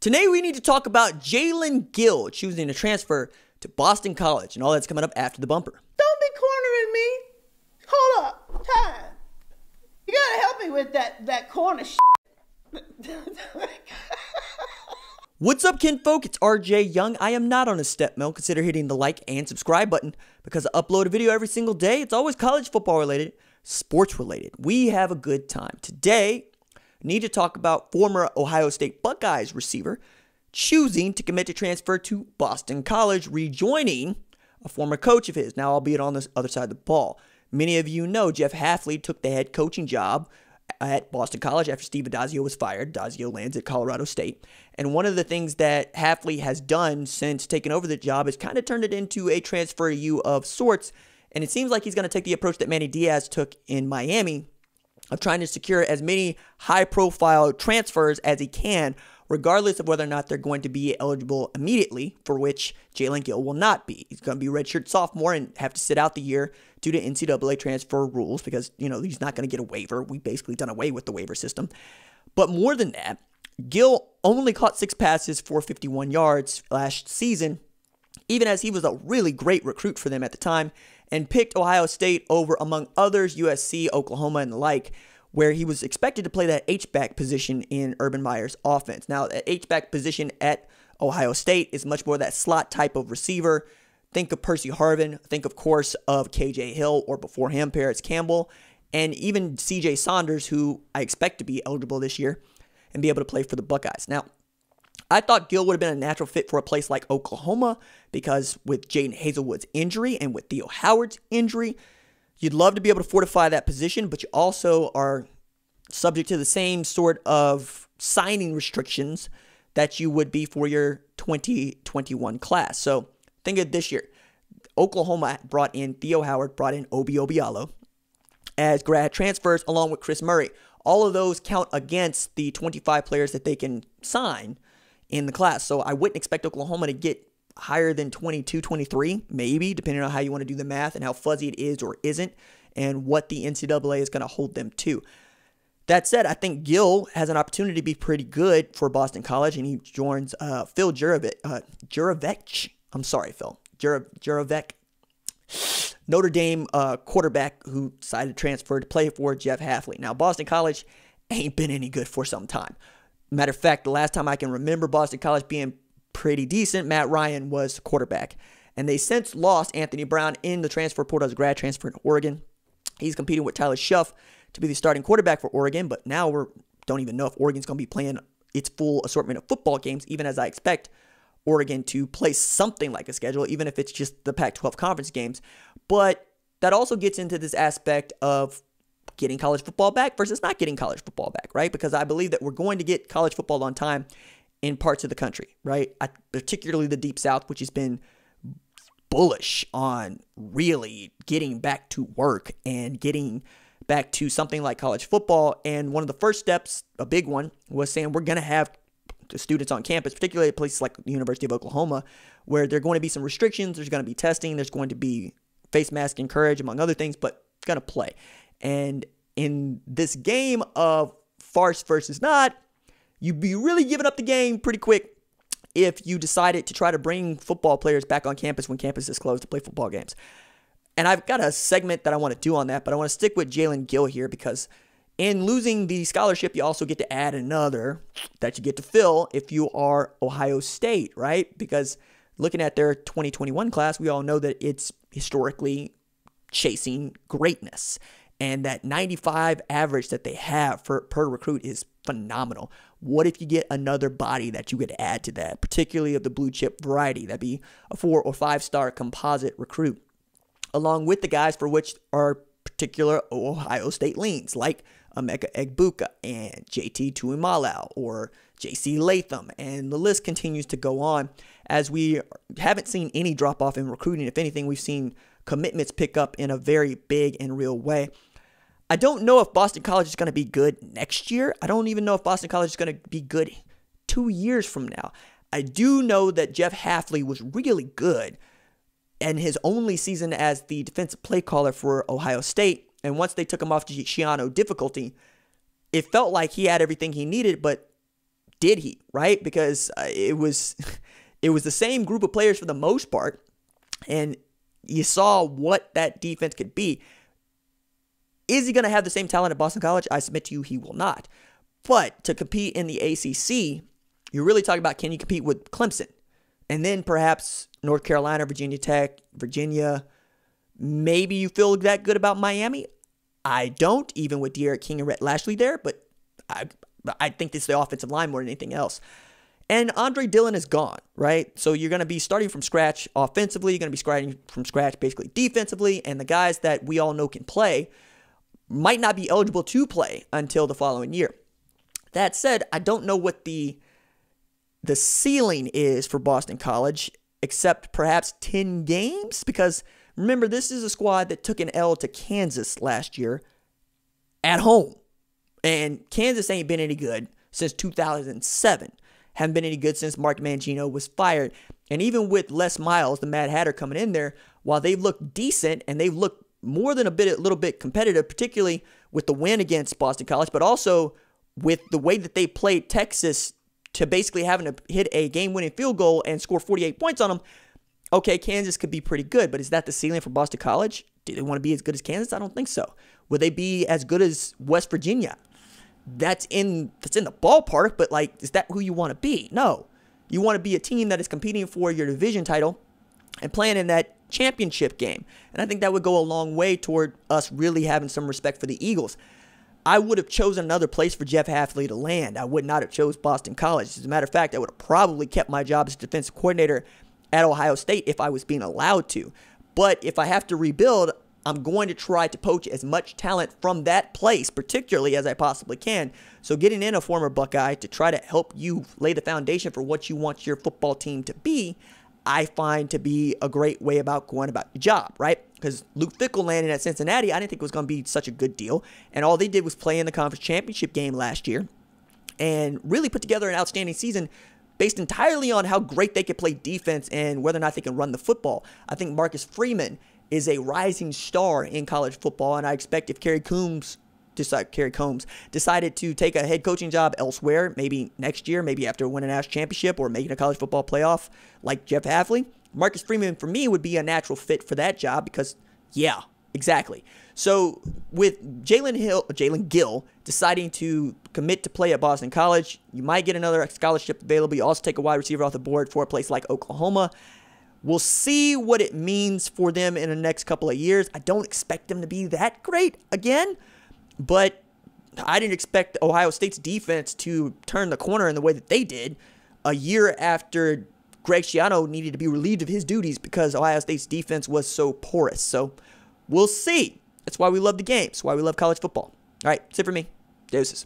Today we need to talk about Jaelen Gill choosing to transfer to Boston College and all that's coming up after the bumper. Don't be cornering me. Hold up. Time. You gotta help me with that corner shit. What's up, kinfolk? It's RJ Young. I am not on a step mill. Consider hitting the like and subscribe button because I upload a video every single day. It's always college football related, sports related. We have a good time. Today, need to talk about former Ohio State Buckeyes receiver choosing to commit to transfer to Boston College, rejoining a former coach of his, now albeit on the other side of the ball. Many of you know Jeff Hafley took the head coaching job at Boston College after Steve Addazio was fired. Addazio lands at Colorado State. And one of the things that Hafley has done since taking over the job is kind of turned it into a transfer U of sorts. And it seems like he's going to take the approach that Manny Diaz took in Miami, of trying to secure as many high-profile transfers as he can, regardless of whether or not they're going to be eligible immediately, for which Jaelen Gill will not be. He's going to be a redshirt sophomore and have to sit out the year due to NCAA transfer rules because, he's not going to get a waiver. We've basically done away with the waiver system. But more than that, Gill only caught 6 passes for 51 yards last season, even as he was a really great recruit for them at the time, and picked Ohio State over, among others, USC, Oklahoma, and the like, where he was expected to play that H-back position in Urban Meyer's offense. Now, that H-back position at Ohio State is much more that slot type of receiver. Think of Percy Harvin. Think, of course, of KJ Hill, or before him, Paris Campbell, and even CJ Saunders, who I expect to be eligible this year and be able to play for the Buckeyes. Now, I thought Gill would have been a natural fit for a place like Oklahoma because with Jaden Hazelwood's injury and with Theo Howard's injury, you'd love to be able to fortify that position, but you also are subject to the same sort of signing restrictions that you would be for your 2021 class. So think of this year. Oklahoma brought in Theo Howard, brought in Obi Obialo as grad transfers along with Chris Murray. All of those count against the 25 players that they can sign in the class. So I wouldn't expect Oklahoma to get higher than 22, 23, maybe, depending on how you want to do the math and how fuzzy it is or isn't, and what the NCAA is going to hold them to. That said, I think Gill has an opportunity to be pretty good for Boston College, and he joins Phil Juravec. I'm sorry, Phil. Juravec. Notre Dame quarterback who decided to transfer to play for Jeff Hafley. Now, Boston College ain't been any good for some time. Matter of fact, the last time I can remember Boston College being pretty decent, Matt Ryan was quarterback. And they since lost Anthony Brown in the transfer portal as a grad transfer to Oregon. He's competing with Tyler Schuff to be the starting quarterback for Oregon, but now we don't even know if Oregon's going to be playing its full assortment of football games, even as I expect Oregon to play something like a schedule, even if it's just the Pac-12 conference games. But that also gets into this aspect of getting college football back versus not getting college football back, right? Because I believe that we're going to get college football on time in parts of the country, right? Particularly the Deep South, which has been bullish on really getting back to work and getting back to something like college football. And one of the first steps, a big one, was saying we're going to have the students on campus, particularly at places like the University of Oklahoma, where there are going to be some restrictions, there's going to be testing, there's going to be face mask encouraged, among other things, but it's going to play. And in this game of farce versus not, you'd be really giving up the game pretty quick if you decided to try to bring football players back on campus when campus is closed to play football games. And I've got a segment that I want to do on that, but I want to stick with Jaelen Gill here because in losing the scholarship, you also get to add another that you get to fill if you are Ohio State, right? Because looking at their 2021 class, we all know that it's historically chasing greatness. And that 95 average that they have per recruit is phenomenal. What if you get another body that you could add to that, particularly of the blue chip variety? That'd be a 4 or 5-star composite recruit, along with the guys for which are particular Ohio State leans, like Emeka Egbuka and JT Tuimalau or JC Latham. And the list continues to go on as we haven't seen any drop off in recruiting. If anything, we've seen commitments pick up in a very big and real way. I don't know if Boston College is going to be good next year. I don't even know if Boston College is going to be good 2 years from now. I do know that Jeff Hafley was really good in his only season as the defensive play caller for Ohio State. And once they took him off Shiano difficulty, it felt like he had everything he needed, but did he, right? Because it was the same group of players for the most part, and you saw what that defense could be. Is he going to have the same talent at Boston College? I submit to you he will not. But to compete in the ACC, you're really talking about, can you compete with Clemson? And then perhaps North Carolina, Virginia Tech, Virginia. Maybe you feel that good about Miami. I don't, even with De'Aaron King and Rhett Lashley there, but I think it's the offensive line more than anything else. And Andre Dillon is gone, right? So you're going to be starting from scratch offensively. You're going to be starting from scratch basically defensively. And the guys that we all know can play might not be eligible to play until the following year. That said, I don't know what the ceiling is for Boston College, except perhaps 10 games. Because remember, this is a squad that took an L to Kansas last year at home. And Kansas ain't been any good since 2007. Haven't been any good since Mark Mangino was fired. And even with Les Miles, the Mad Hatter, coming in there, while they've looked decent and they've looked more than a little bit competitive, particularly with the win against Boston College, but also with the way that they played Texas to basically having to hit a game-winning field goal and score 48 points on them. Okay, Kansas could be pretty good, but is that the ceiling for Boston College? Do they want to be as good as Kansas? I don't think so. Will they be as good as West Virginia? That's in the ballpark, but is that who you want to be? No. You want to be a team that is competing for your division title and playing in that championship game. And I think that would go a long way toward us really having some respect for the Eagles. I would have chosen another place for Jeff Hafley to land. I would not have chose Boston College. As a matter of fact, I would have probably kept my job as defensive coordinator at Ohio State if I was being allowed to. But if I have to rebuild, I'm going to try to poach as much talent from that place, particularly as I possibly can. So getting in a former Buckeye to try to help you lay the foundation for what you want your football team to be, I find to be a great way about going about your job, right? Because Luke Fickell landing at Cincinnati, I didn't think it was going to be such a good deal. And all they did was play in the conference championship game last year and really put together an outstanding season based entirely on how great they could play defense and whether or not they can run the football. I think Marcus Freeman is a rising star in college football, and I expect if Kerry Coombs decided to take a head coaching job elsewhere, maybe next year, maybe after winning a national championship or making a college football playoff like Jeff Hafley, Marcus Freeman for me would be a natural fit for that job because, yeah, exactly. So with Jaelen Gill deciding to commit to play at Boston College, you might get another scholarship available. You also take a wide receiver off the board for a place like Oklahoma. We'll see what it means for them in the next couple of years. I don't expect them to be that great again, but I didn't expect Ohio State's defense to turn the corner in the way that they did a year after Greg Schiano needed to be relieved of his duties because Ohio State's defense was so porous. So we'll see. That's why we love the game. That's why we love college football. All right, that's it for me. Deuces.